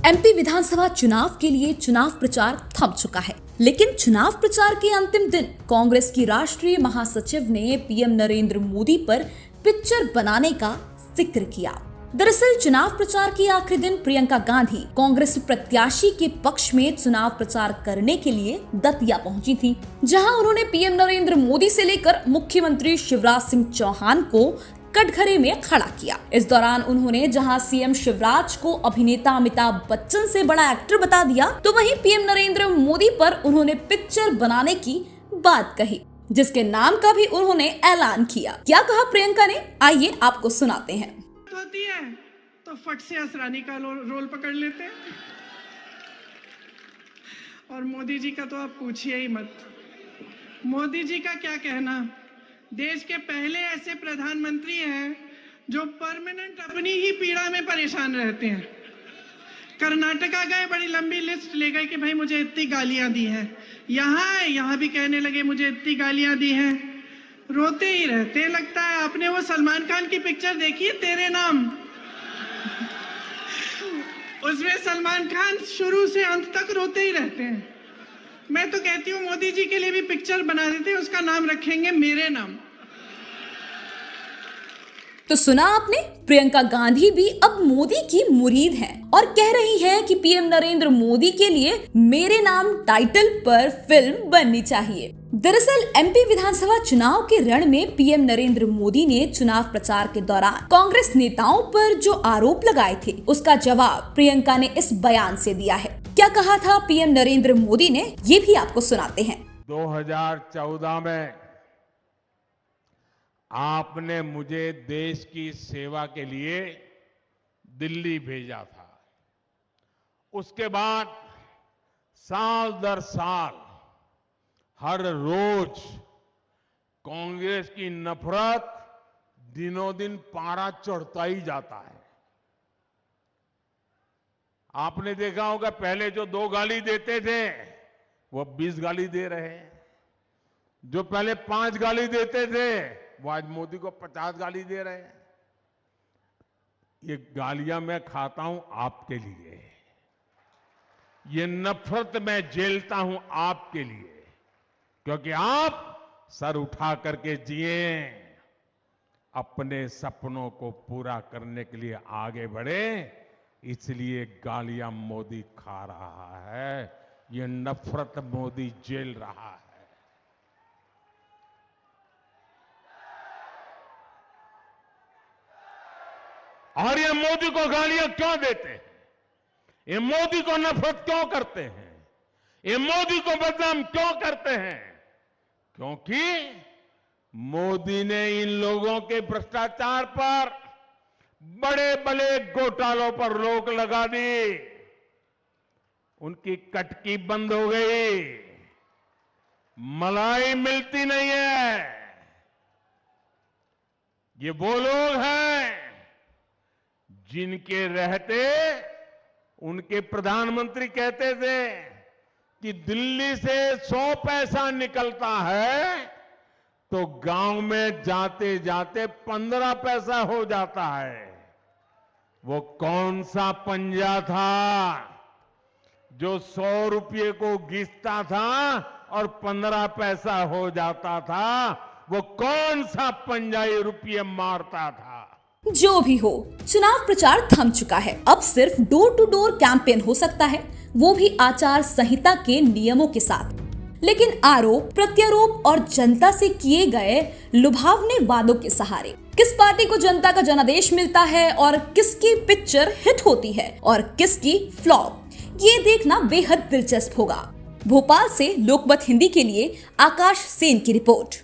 MP विधानसभा चुनाव के लिए चुनाव प्रचार थम चुका है, लेकिन चुनाव प्रचार के अंतिम दिन कांग्रेस की राष्ट्रीय महासचिव ने पीएम नरेंद्र मोदी पर पिक्चर बनाने का जिक्र किया। दरअसल चुनाव प्रचार के आखिरी दिन प्रियंका गांधी कांग्रेस प्रत्याशी के पक्ष में चुनाव प्रचार करने के लिए दतिया पहुंची थी, जहां उन्होंने पीएम नरेंद्र मोदी से लेकर मुख्यमंत्री शिवराज सिंह चौहान को कटघरे में खड़ा किया। इस दौरान उन्होंने जहां सीएम शिवराज को अभिनेता अमिताभ बच्चन से बड़ा एक्टर बता दिया, तो वहीं पीएम नरेंद्र मोदी पर उन्होंने पिक्चर बनाने की बात कही, जिसके नाम का भी उन्होंने ऐलान किया। क्या कहा प्रियंका ने, आइए आपको सुनाते हैं। होती है तो फट से असरानी का रोल पकड़ लेते हैं, और मोदी जी का तो आप पूछिए ही मत। मोदी जी का क्या कहना, देश के पहले ऐसे प्रधानमंत्री हैं जो परमानेंट अपनी ही पीड़ा में परेशान रहते हैं। कर्नाटका गए, बड़ी लंबी लिस्ट ले गए कि भाई मुझे इतनी गालियां दी हैं, यहाँ भी कहने लगे मुझे इतनी गालियां दी हैं, रोते ही रहते। लगता है आपने वो सलमान खान की पिक्चर देखी है तेरे नाम, उसमें सलमान खान शुरू से अंत तक रोते ही रहते हैं। मैं तो कहती हूँ मोदी जी के लिए भी पिक्चर बना देते हैं, उसका नाम रखेंगे मेरे नाम। तो सुना आपने, प्रियंका गांधी भी अब मोदी की मुरीद हैं और कह रही हैं कि पीएम नरेंद्र मोदी के लिए मेरे नाम टाइटल पर फिल्म बननी चाहिए। दरअसल एमपी विधानसभा चुनाव के रण में पीएम नरेंद्र मोदी ने चुनाव प्रचार के दौरान कांग्रेस नेताओं पर जो आरोप लगाए थे, उसका जवाब प्रियंका ने इस बयान से दिया है। क्या कहा था पीएम नरेंद्र मोदी ने, ये भी आपको सुनाते हैं। 2014 में आपने मुझे देश की सेवा के लिए दिल्ली भेजा था। उसके बाद साल दर साल हर रोज कांग्रेस की नफरत दिनों दिन पारा चढ़ता ही जाता है। आपने देखा होगा पहले जो 2 गाली देते थे वो 20 गाली दे रहे हैं, जो पहले 5 गाली देते थे वो आज मोदी को 50 गाली दे रहे हैं। ये गालियां मैं खाता हूं आपके लिए, ये नफरत मैं झेलता हूं आपके लिए, क्योंकि आप सर उठा करके जिए, अपने सपनों को पूरा करने के लिए आगे बढ़े, इसलिए गालियां मोदी खा रहा है, ये नफरत मोदी झेल रहा है। और ये मोदी को गालियां क्यों देते हैं, ये मोदी को नफरत क्यों करते हैं, ये मोदी को बदनाम क्यों करते हैं? क्योंकि मोदी ने इन लोगों के भ्रष्टाचार पर, बड़े बड़े घोटालों पर रोक लगा दी, उनकी कटकी बंद हो गई, मलाई मिलती नहीं है। ये वो लोग हैं जिनके रहते उनके प्रधानमंत्री कहते थे कि दिल्ली से 100 पैसा निकलता है तो गांव में जाते जाते 15 पैसा हो जाता है। वो कौन सा पंजा था जो 100 रुपये को घिसता था और 15 पैसा हो जाता था? वो कौन सा पंजा ये रुपये मारता था? जो भी हो, चुनाव प्रचार थम चुका है। अब सिर्फ डोर टू डोर कैंपेन हो सकता है, वो भी आचार संहिता के नियमों के साथ। लेकिन आरोप प्रत्यारोप और जनता से किए गए लुभावने वादों के सहारे किस पार्टी को जनता का जनादेश मिलता है और किसकी पिक्चर हिट होती है और किसकी फ्लॉप, ये देखना बेहद दिलचस्प होगा। भोपाल से लोकमत हिंदी के लिए आकाश सेन की रिपोर्ट।